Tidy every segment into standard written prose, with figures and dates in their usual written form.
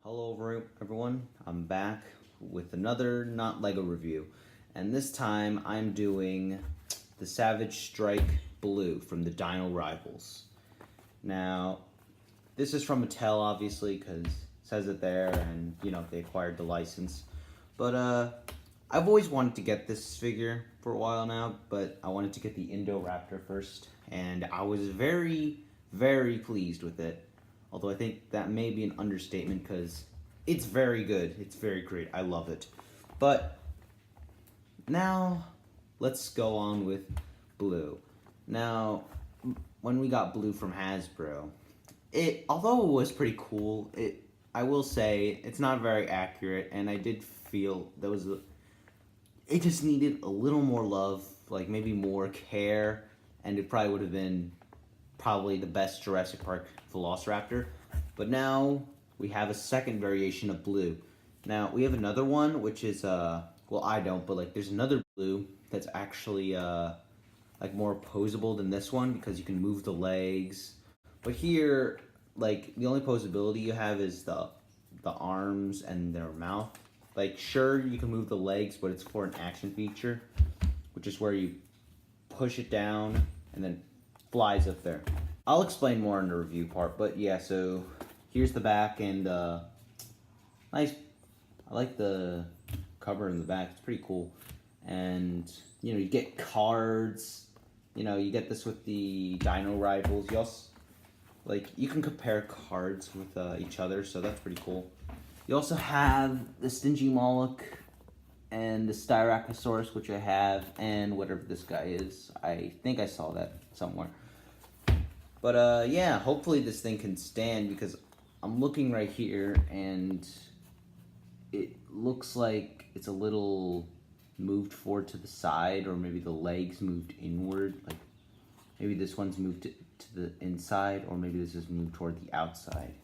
Hello everyone, I'm back with another not Lego review, and this time I'm doing the Savage Strike Blue from the Dino Rivals. Now, this is from Mattel obviously because it says it there and they acquired the license. But I've always wanted to get this figure for a while now, but I wanted to get the Indoraptor first, and I was very, very pleased with it. Although I think that may be an understatement because it's very good. It's very great. I love it. But now let's go on with Blue. Now, when we got Blue from Hasbro, although it was pretty cool, I will say it's not very accurate, and I did feel it just needed a little more love, like maybe more care, and it probably would have been the best Jurassic Park Velociraptor. But now we have a second variation of Blue. Now we have another one which is well, I don't, but like there's another Blue that's actually like more posable than this one because you can move the legs. But here, like the only posability you have is the arms and their mouth. Like sure, you can move the legs, but it's for an action feature, which is where you push it down and then flies up there. I'll explain more in the review part, but yeah, so here's the back, and nice. I like the cover in the back. It's pretty cool. And you get cards. You get this with the Dino Rivals. You also you can compare cards with each other, so that's pretty cool. You also have the Stingy Moloch and the Styracosaurus, which I have, and whatever this guy is. I think I saw that somewhere. But yeah, hopefully this thing can stand because I'm looking right here and it looks like it's a little moved forward to the side, or maybe the legs moved inward. Like maybe this one's moved to the inside, or maybe this is moved toward the outside.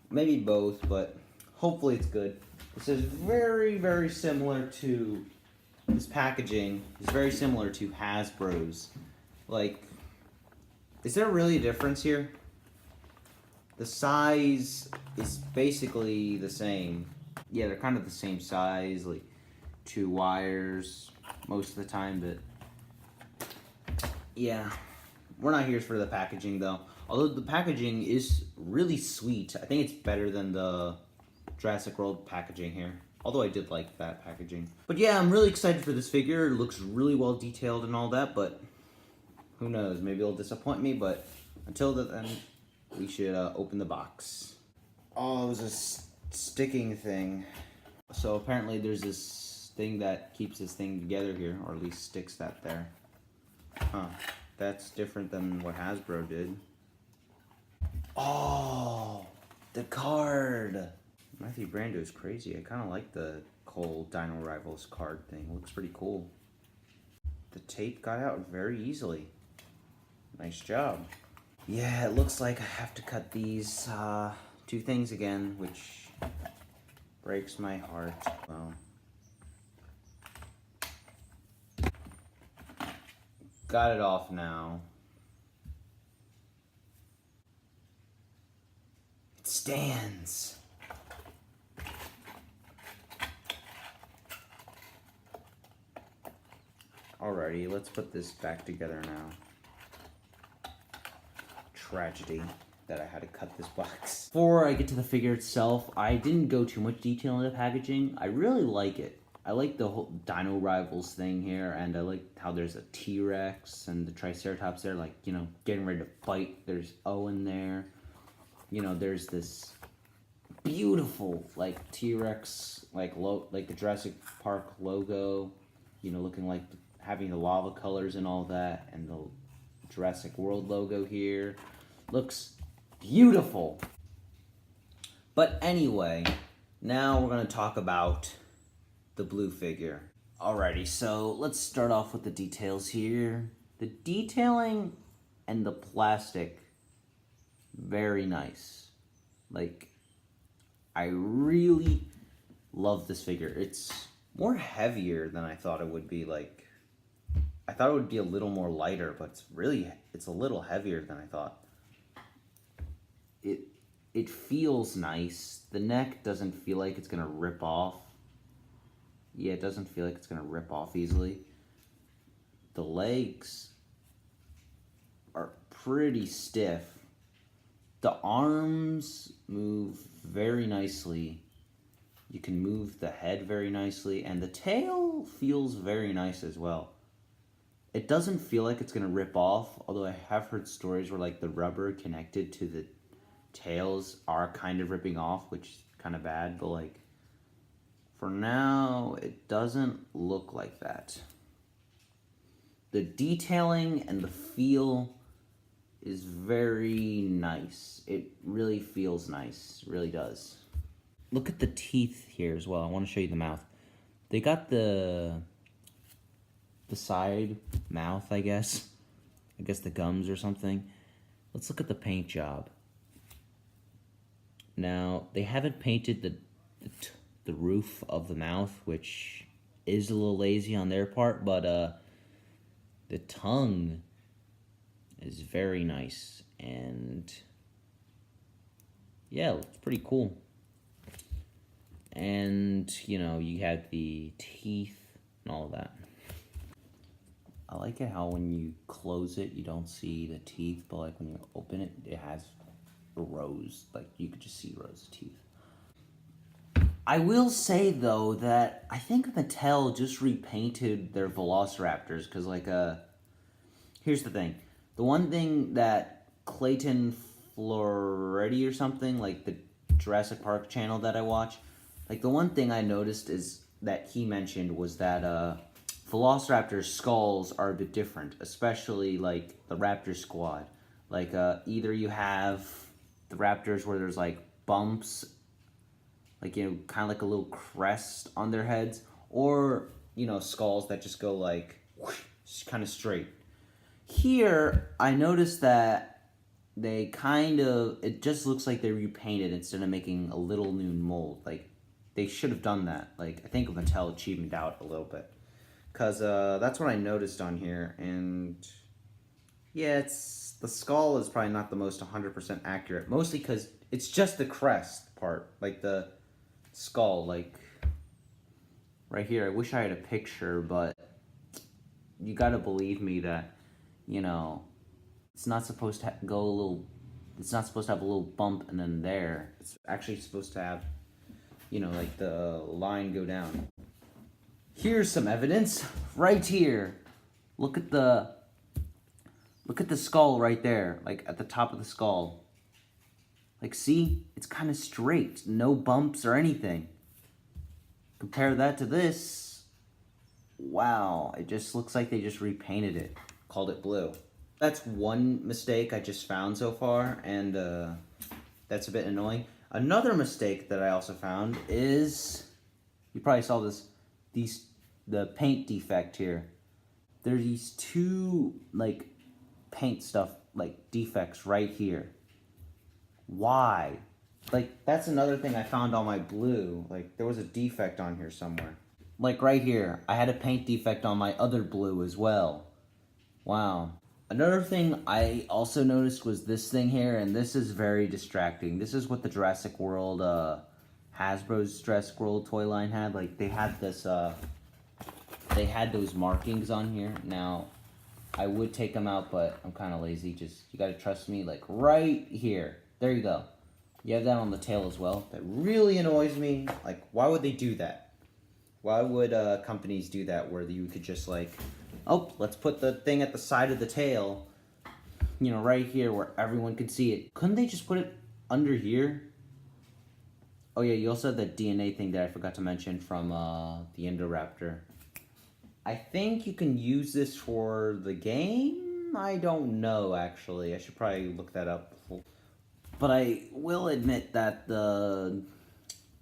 Maybe both, but hopefully it's good. This is very, very similar to, this packaging is very similar to Hasbro's. Like, is there really a difference here? The size is basically the same. Yeah, they're kind of the same size, like 2 wires most of the time, but yeah. We're not here for the packaging though. Although the packaging is really sweet. I think it's better than the Jurassic World packaging here. Although I did like that packaging. But yeah, I'm really excited for this figure. It looks really well detailed and all that, but who knows? Maybe it'll disappoint me, but until then, we should open the box. Oh, it was a sticking thing. So apparently there's this thing that keeps this thing together here, or at least sticks that there. Huh. That's different than what Hasbro did. Oh, the card. Matthew Brando's crazy. I kind of like the Cole Dino Rivals card thing. It looks pretty cool. The tape got out very easily. Nice job. Yeah, it looks like I have to cut these 2 things again, which breaks my heart. Well, got it off now. It stands. Alrighty, let's put this back together now. Tragedy that I had to cut this box. Before I get to the figure itself, I didn't go too much detail in the packaging. I really like it. I like the whole Dino Rivals thing here, and I like how there's a T-Rex and the Triceratops there, like, getting ready to fight. There's Owen there. There's this beautiful, like, T-Rex, like the Jurassic Park logo, looking like having the lava colors and all that, and the Jurassic World logo here. Looks beautiful. But anyway, now we're going to talk about the Blue figure. Alrighty, so let's start off with the details here. The detailing and the plastic, very nice. Like, I really love this figure. It's more heavier than I thought it would be. Like, I thought it would be a little more lighter, but it's a little heavier than I thought. it feels nice. The neck doesn't feel like it's gonna rip off. Yeah, it doesn't feel like it's gonna rip off easily. The legs are pretty stiff. The arms move very nicely. You can move the head very nicely, and the tail feels very nice as well. It doesn't feel like it's gonna rip off, although I have heard stories where like the rubber connected to the tails are kind of ripping off, which is kind of bad, but like for now, it doesn't look like that. The detailing and the feel is very nice. It really feels nice, it really does. Look at the teeth here as well. I want to show you the mouth. They got the side mouth, I guess the gums or something. Let's look at the paint job. Now, they haven't painted the roof of the mouth, which is a little lazy on their part, but the tongue is very nice, and yeah, it's pretty cool. And, you know, you have the teeth and all of that. I like it how when you close it, you don't see the teeth, but like when you open it, it has rows. Like you could just see rows of teeth. I will say though that I think Mattel just repainted their Velociraptors because like here's the thing. The one thing that Clayton Floretti or something, like the Jurassic Park channel that I watch, like the one thing I noticed is that he mentioned was that Velociraptor skulls are a bit different, especially like the Raptor squad. Like either you have the Raptors where there's like bumps, like, you know, kind of like a little crest on their heads, or, you know, skulls that just go like whoosh, kind of straight. Here, I noticed that they kind of, it just looks like they repainted instead of making a little new mold. Like, they should have done that. Like, I think Mattel achieved out a little bit. Because that's what I noticed on here, and yeah, the skull is probably not the most 100% accurate, mostly because it's just the crest part, like the skull, like right here. I wish I had a picture, but you gotta believe me that, you know, it's not supposed to go a little, it's not supposed to have a little bump and then there. It's actually supposed to have, you know, like the line go down. Here's some evidence right here. Look at the skull right there, like at the top of the skull. Like, see, it's kind of straight, no bumps or anything. Compare that to this. Wow, it just looks like they just repainted it, called it blue. That's one mistake I just found so far, and that's a bit annoying. Another mistake that I also found is, you probably saw this, the paint defect here. There's these two, like, paint stuff, like, defects right here. Why? Like, that's another thing I found on my blue. Like, there was a defect on here somewhere. Like, right here, I had a paint defect on my other blue as well. Wow. Another thing I also noticed was this thing here, and this is very distracting. This is what the Jurassic World, Hasbro's Jurassic World toy line had. Like, they had this, they had those markings on here. Now, I would take them out, but I'm kind of lazy. Just, you gotta trust me, like, right here. There you go. You have that on the tail as well. That really annoys me. Like, why would they do that? Why would companies do that where you could just, like, oh, let's put the thing at the side of the tail, you know, right here where everyone could see it. Couldn't they just put it under here? Oh yeah, you also had that DNA thing that I forgot to mention from the Indoraptor. I think you can use this for the game? I don't know, actually. I should probably look that up. But I will admit that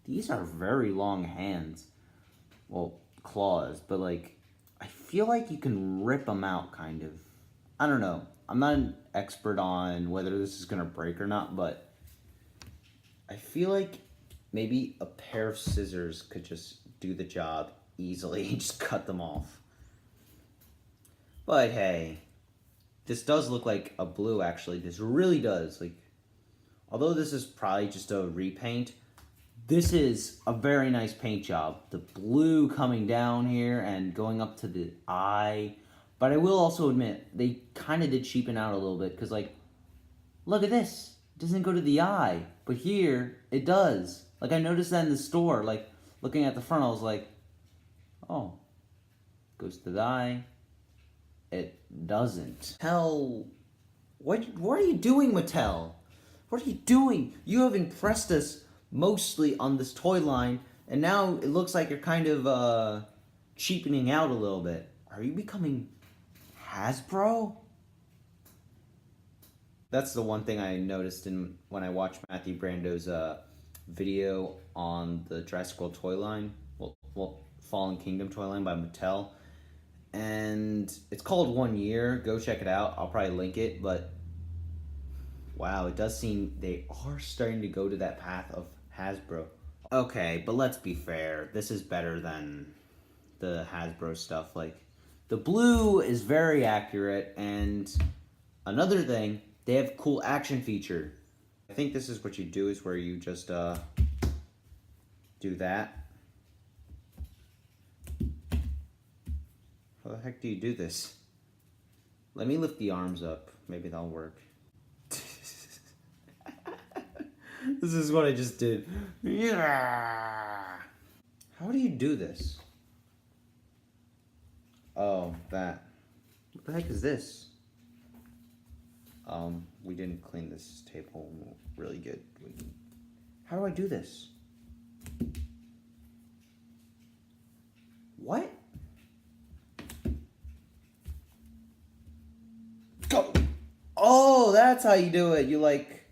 these are very long hands. Well, claws, but like, I feel like you can rip them out, kind of. I don't know. I'm not an expert on whether this is going to break or not, but I feel like maybe a pair of scissors could just do the job easily and just cut them off. But hey, this does look like a blue, actually. This really does. Like, Although this is probably just a repaint, this is a very nice paint job. The blue coming down here and going up to the eye. But I will also admit, they kind of did cheapen out a little bit, because, like, look at this. It doesn't go to the eye. But here, it does. Like, I noticed that in the store. Like, looking at the front, I was like, oh, goes to the eye. It doesn't. Mattel, what are you doing, Mattel? What are you doing? You have impressed us mostly on this toy line, and now it looks like you're kind of cheapening out a little bit. Are you becoming Hasbro? That's the one thing I noticed when I watched Matthew Brando's video on the Jurassic World toy line, well, Fallen Kingdom toy line by Mattel, and it's called 1 Year. Go check it out. I'll probably link it, but wow, it does seem they are starting to go to that path of Hasbro. Okay, but let's be fair. This is better than the Hasbro stuff. Like, the blue is very accurate, and another thing, they have cool action feature. I think this is what you do, is where you just do that. How the heck do you do this? Let me lift the arms up. Maybe that'll work. This is what I just did. Yeah. How do you do this? Oh, that. What the heck is this? We didn't clean this table really good. How do I do this? What? Go! Oh, that's how you do it. You like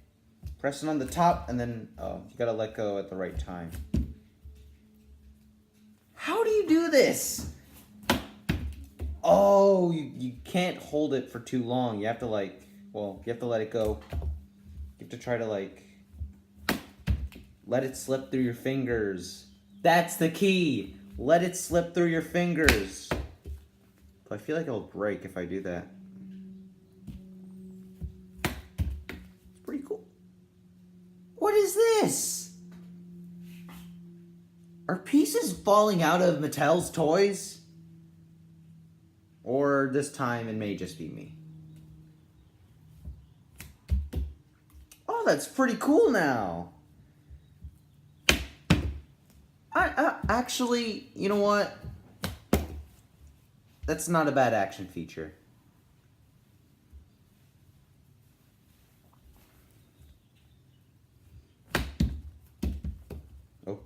press it on the top and then you gotta let go at the right time. How do you do this? Oh, you can't hold it for too long. You have to like, well, you have to let it go. You have to try to like let it slip through your fingers. That's the key. Let it slip through your fingers. But I feel like it'll break if I do that. It's pretty cool. What is this? Are pieces falling out of Mattel's toys? Or this time it may just be me. Oh, that's pretty cool now. I actually, you know what? That's not a bad action feature. Oh.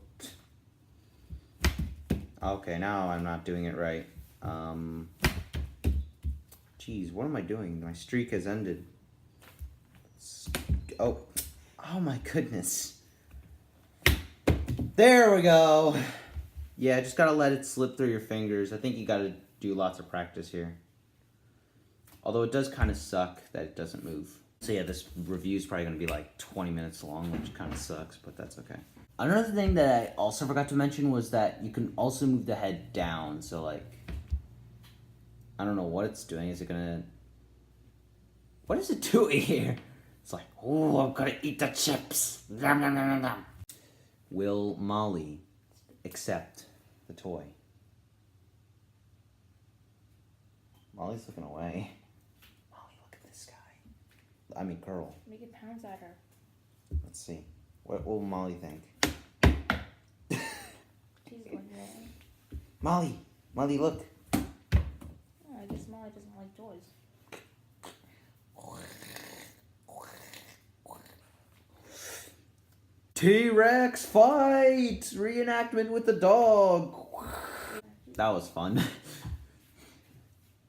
Okay, now I'm not doing it right. Geez, what am I doing? My streak has ended. Oh my goodness. There we go. Yeah, just gotta let it slip through your fingers. I think you gotta do lots of practice here. Although it does kind of suck that it doesn't move. So yeah, this review is probably gonna be like 20 minutes long, which kind of sucks, but that's okay. Another thing that I also forgot to mention was that you can also move the head down. So like, I don't know what it's doing. Is it gonna... What is it doing here? It's like, oh, I'm gonna eat the chips. Nom, nom, nom, nom, nom. Will Molly accept the toy? Molly's looking away. Molly, look at this guy. I mean, girl. Make it pounce at her. Let's see. What will Molly think? She's wondering. Molly, look. Oh, I guess Molly doesn't like toys. T-Rex fight! Reenactment with the dog. That was fun.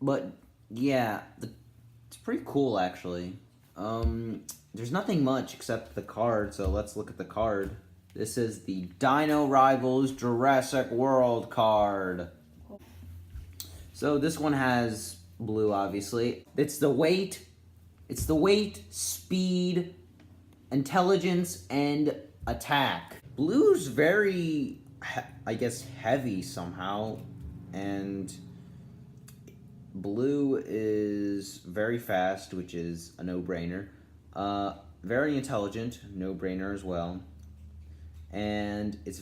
But yeah, it's pretty cool actually. There's nothing much except the card, so let's look at the card. This is the Dino Rivals Jurassic World card. So this one has blue, obviously. It's the weight, speed, intelligence, and attack. Blue's very, I guess, heavy somehow, and blue is very fast, which is a no-brainer. very intelligent, no-brainer as well. And its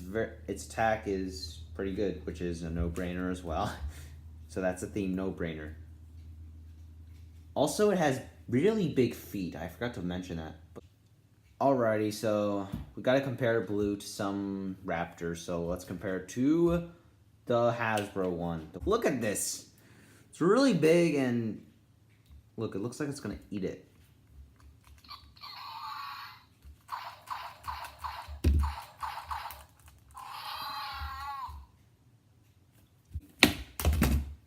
attack is pretty good, which is a no-brainer as well. So that's a theme, no-brainer. Also, it has really big feet. I forgot to mention that. Alrighty, so we gotta compare Blue to some raptors. So let's compare it to the Hasbro one. Look at this. It's really big and look, it looks like it's gonna eat it.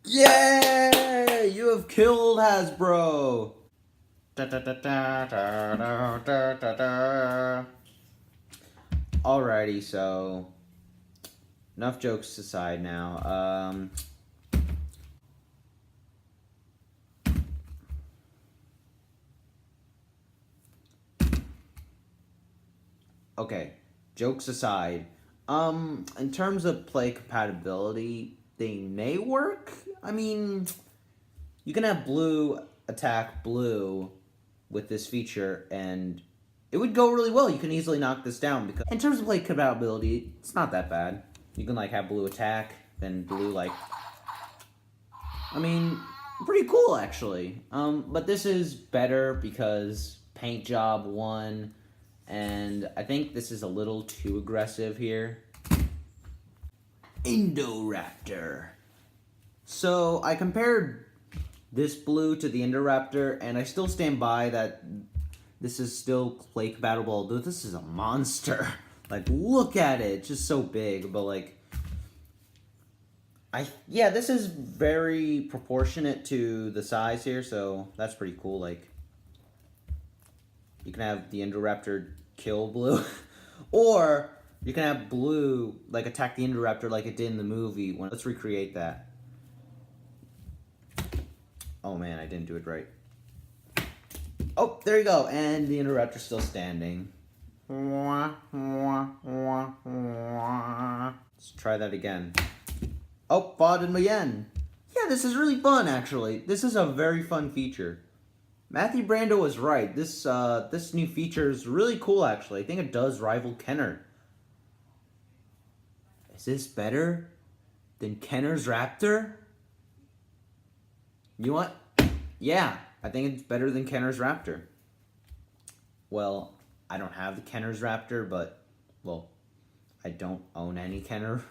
Yay! You have killed Hasbro! Da, da, da, da, da, da, da, da, da. Alrighty, so enough jokes aside now. Okay, jokes aside. In terms of play compatibility, they may work. I mean, you can have Blue attack Blue with this feature, and it would go really well. You can easily knock this down because, in terms of play compatibility, it's not that bad. You can like have Blue attack, then Blue like. I mean, pretty cool actually. But this is better because paint job won. And I think this is a little too aggressive here. Indoraptor. So I compared this Blue to the Indoraptor, and I still stand by that this is still play compatible, although this is a monster. Like, look at it, it's just so big, but like, yeah, this is very proportionate to the size here, so that's pretty cool. Like, you can have the Indoraptor kill Blue, or you can have Blue like attack the Indoraptor like it did in the movie. Let's recreate that. Oh man, I didn't do it right. Oh, there you go, and the Indoraptor's still standing. Let's try that again. Oh, fought him again. Yeah, this is really fun actually. This is a very fun feature. Matthew Brando was right. This new feature is really cool, actually. I think it does rival Kenner. Is this better than Kenner's Raptor? You know what? Yeah, I think it's better than Kenner's Raptor. Well, I don't have the Kenner's Raptor, but, well, I don't own any Kenner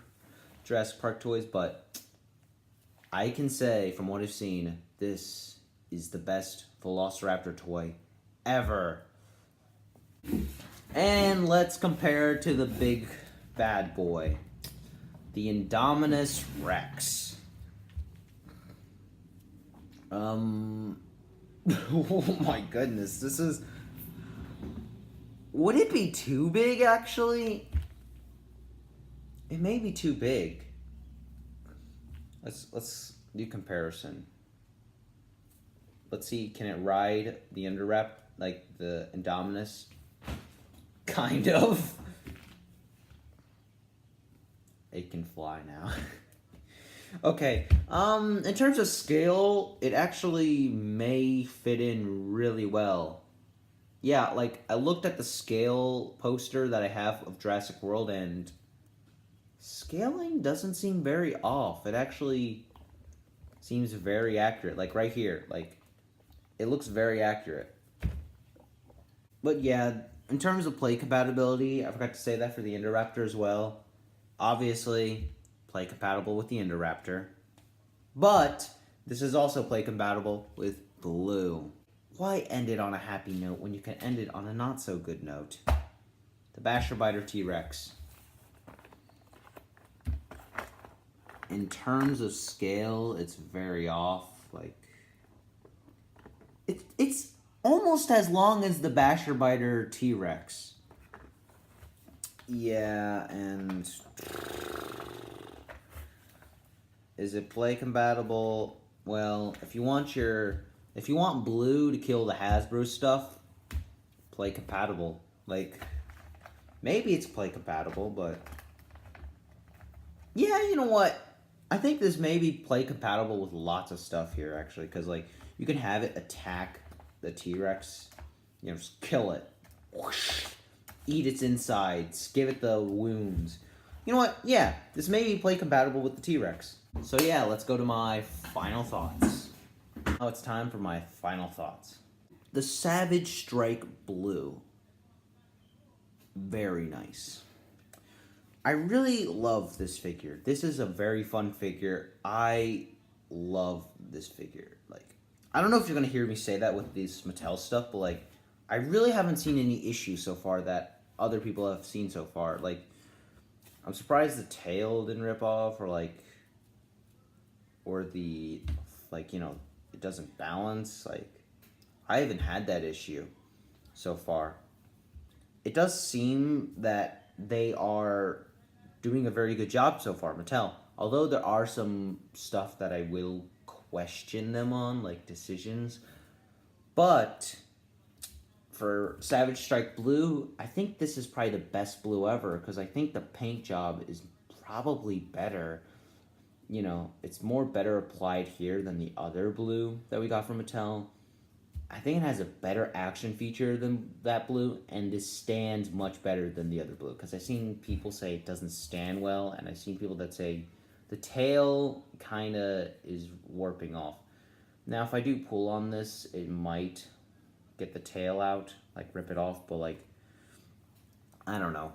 Jurassic Park toys, but I can say, from what I've seen, this is the best Velociraptor toy ever. And let's compare to the big bad boy, the Indominus Rex. Oh my goodness, this is... Would it be too big, actually? It may be too big. Let's do comparison. Let's see, can it ride the Indoraptor, like the Indominus? Kind of. It can fly now. Okay, in terms of scale, it actually may fit in really well. Yeah, like, I looked at the scale poster that I have of Jurassic World, and scaling doesn't seem very off. It actually seems very accurate. Like, right here, like, it looks very accurate. But yeah, in terms of play compatibility, I forgot to say that for the Indoraptor as well. Obviously, play compatible with the Indoraptor. But this is also play compatible with Blue. Why end it on a happy note when you can end it on a not so good note? The Basher Biter T-Rex. In terms of scale, it's very off. Like, it's almost as long as the Basher Biter T-Rex. Yeah, and is it play compatible? Well, if you want Blue to kill the Hasbro stuff, play compatible. Like, maybe it's play compatible, but yeah, you know what? I think this may be play compatible with lots of stuff here, actually, because like you can have it attack the T-Rex, you know, just kill it. whoosh, eat its insides, give it the wounds. You know what? Yeah, this may be play compatible with the T-Rex. So yeah, let's go to my final thoughts. Now it's time for my final thoughts. The Savage Strike Blue. Very nice. I really love this figure. This is a very fun figure. I love this figure. Like, I don't know if you're gonna hear me say that with these Mattel stuff, but like, I really haven't seen any issues so far that other people have seen so far. Like, I'm surprised the tail didn't rip off, or the, like, you know, it doesn't balance. Like, I haven't had that issue so far. It does seem that they are doing a very good job so far, Mattel. Although there are some stuff that I will question them on, like decisions. But for Savage Strike Blue, I think this is probably the best blue ever, because I think the paint job is probably better. You know, it's more better applied here than the other blue that we got from Mattel. I think it has a better action feature than that blue, and this stands much better than the other blue, because I've seen people say it doesn't stand well, and I've seen people that say the tail kind of is warping off. Now, if I do pull on this, it might get the tail out, like rip it off, but like, I don't know.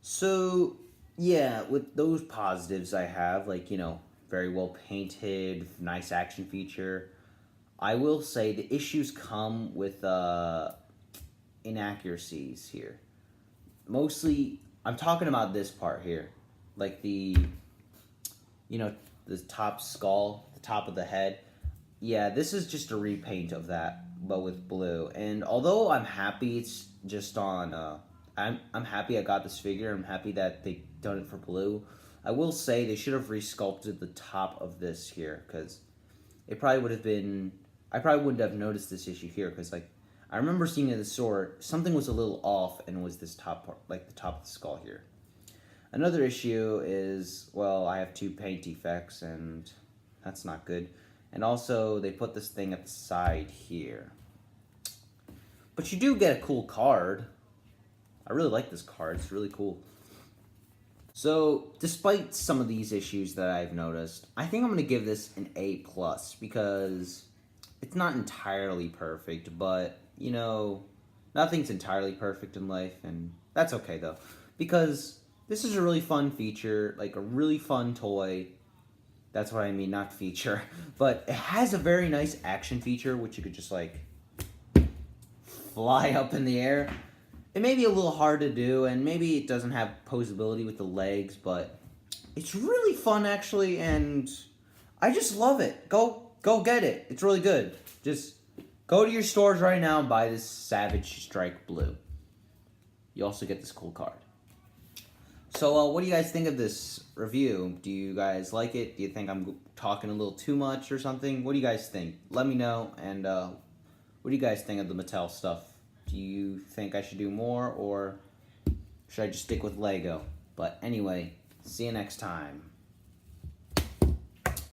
So, yeah, with those positives I have, like, you know, very well painted, nice action feature, I will say the issues come with inaccuracies here. Mostly, I'm talking about this part here. Like the, you know, the top skull, the top of the head. Yeah, this is just a repaint of that, but with blue. And although I'm happy it's just on, I'm happy I got this figure. I'm happy that they done it for blue. I will say they should have resculpted the top of this here, because it probably would have been, I probably wouldn't have noticed this issue here, because like, I remember seeing in the store, something was a little off, and it was this top part, like the top of the skull here. Another issue is, well, I have 2 paint defects, and that's not good. And also, they put this thing at the side here. But you do get a cool card. I really like this card, it's really cool. So, despite some of these issues that I've noticed, I think I'm going to give this an A+, because it's not entirely perfect, but, you know, nothing's entirely perfect in life, and that's okay, though. Because this is a really fun feature, like a really fun toy. That's what I mean, not feature. But it has a very nice action feature, which you could just, like, fly up in the air. It may be a little hard to do, and maybe it doesn't have posability with the legs, but it's really fun, actually, and I just love it. Go get it. It's really good. Just go to your stores right now and buy this Savage Strike Blue. You also get this cool card. So, what do you guys think of this review? Do you guys like it? Do you think I'm talking a little too much or something? What do you guys think? Let me know, and what do you guys think of the Mattel stuff? Do you think I should do more, or should I just stick with Lego? But anyway, see you next time.